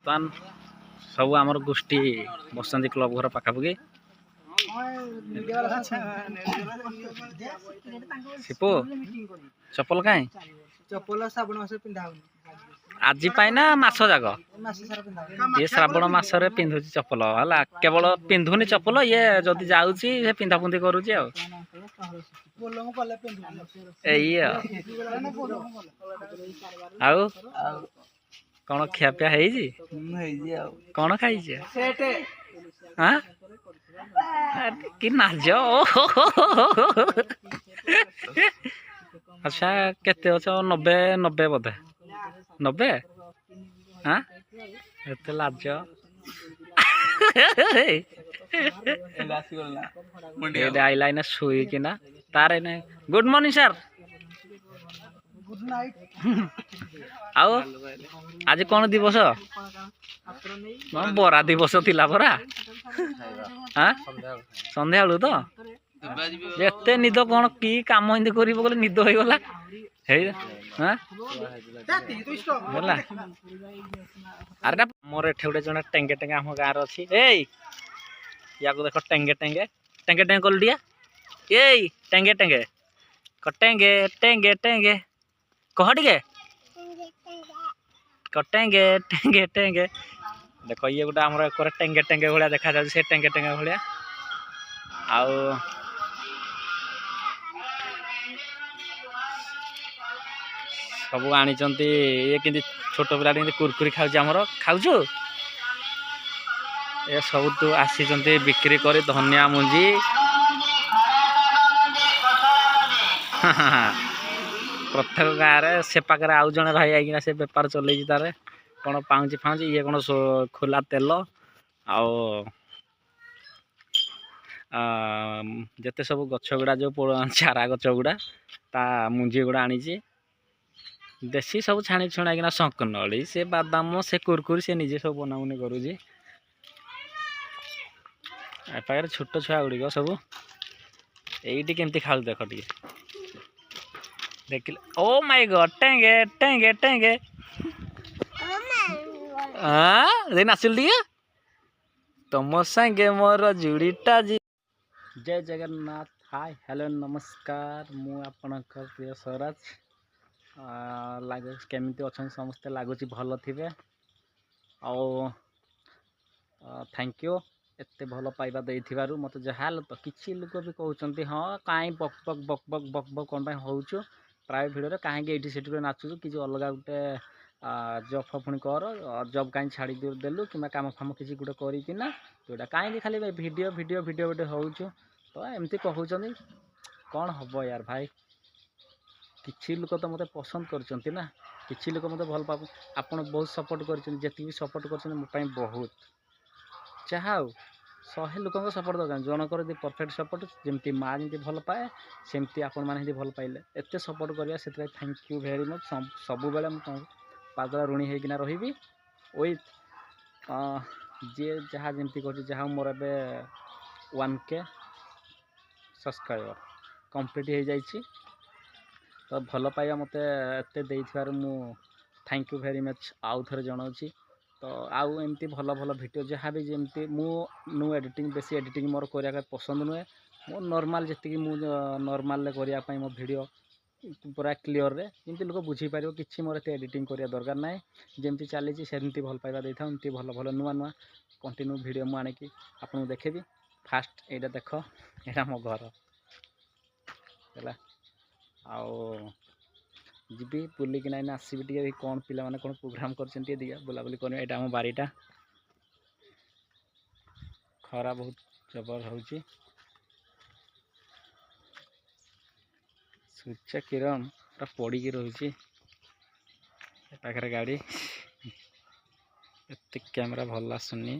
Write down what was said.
बर्तमान सब आमर गोष्ठी बसंती क्लब घर पाखापाखि सिपो चप्पल कहीं चप्पल श्रावण मास पिंधा आज ना मास जाक ये श्रावण मसरे पिंधु चप्पल है केवल पिंधुनी चप्पल ये जदि जाऊँगी पिंधा पुंधि करुच्ची आउ कौन खियापिया है कौन खाई हाँ कि नाच अच्छा केते अच्छे 90 बोधे 90 हाँ एत लाज आइला इना शुईकिना तार good morning sir good night आओ आज कौन दिवस बरा दिवस थिला परा हाँ संध्या बेलू तो एते निद कौन की काम हिंदी कर निद हो गला अरे मोर एठे गोटे जन टेंगे टेंगे आम गाँव अच्छी या देख टेंगे टेंगे टेंगे टेंगे कल दिया ए टेंगे टेंगे टेंगे टेंगे टेंगे कह टे कटेंगे टेंगे टेंगे देख ये गोटे आम टेंगे टेंगे भाया देखा जाए से टेंगे टेंगे भाया आउ सब आनी ये कि छोट पिला कुरकुरी खाऊमर खाऊ ये सब तो आसी बिक्री कर धनिया मुंजी प्रत्येक गाँव में से पाखे आउ जड़े भाई आईना से बेपार चल तार कौन पाउची फाउची ये कौन खोला तेल आते सब गछ गुड़ा जो चारा गछ गुड़ा ता मुंजी गुड़ा आनी देसी सब छाणी छुणा शंकनली से बादाम से कुरकुरी से निजे सब बनाबुनी करुँची पाखे छोट छुआ गुड़िक सब ये केमती खाऊ देख टे देखिले ओ माय गॉड टेंगे टेंगे टेंगे नाचिल टे तुम संगे मोर जुड़ीटा जी जय जगन्नाथ हाय हेलो नमस्कार मु आपणकर प्रिय स्वराज केमिति अच्छा समस्ते लगुच भल थे थैंक यू एत भल पाइबा दे मत जहाँ तो किसी लोग भी कहते हाँ कहीं बक बक बक बक बक बक कौन हो प्राय भिडियो कहीं ये नाचु कि अलग गोटे जब पुणी कर जब कहीं छाड़ी देलु कि कम फाम किसी गोटे करना तोटा कहीं खाली भिडियो भिडियो भिडियो भिडियो हो तो एमती कहते कौन हम यार भाई किसी लोग तो मत पसंद कर ना किसी लोग मत भल पा आप बहुत सपोर्ट कर सपोर्ट कर बहुत चाहे 100 लोक सपोर्ट दरकार जनकर यदि परफेक्ट सपोर्ट जमी माँ जमी भल पाए सेमती आपण मैंने भल पाइले एत सपोर्ट करा से थैंक यू वेरी मच सब बेले पादला ऋणी होना रही विथ जी जहाँ जमी कर जहाँ मोर ए 1K सब्सक्राइबर कंप्लीट हो जाइए तो भल पाइबा मत एत मु थैंक यू वेरी मच आउ थे जनावि तो आउ एमती भल भल भिडियो जहाँ भी जमी मु एडिटिंग बेसी एडिटिंग मोर करने पसंद नुहे मो नॉर्मल जी नॉर्मल करने मो भिडियो पूरा क्लीयर रे जमी लोग बुझीपार कि मोर एत एडिटिंग करने दरकार ना जमी चली सेमती भल पाइबा दे था भल भल नुआ नुआ कंटिन्यू भिडियो मुझे आपको देखेबी फास्ट यहाँ देख यहाँ मो घर है जी बुलिकिना आसबि टे कौन पिला माने कौन प्रोग्राम कर बुलाबुली कर यहाँ आम बारीटा खरा बहुत जबर हो सूर्य किरण पूरा पड़ी रही पाखे गाड़ी एत कैमेरा भल आसुनी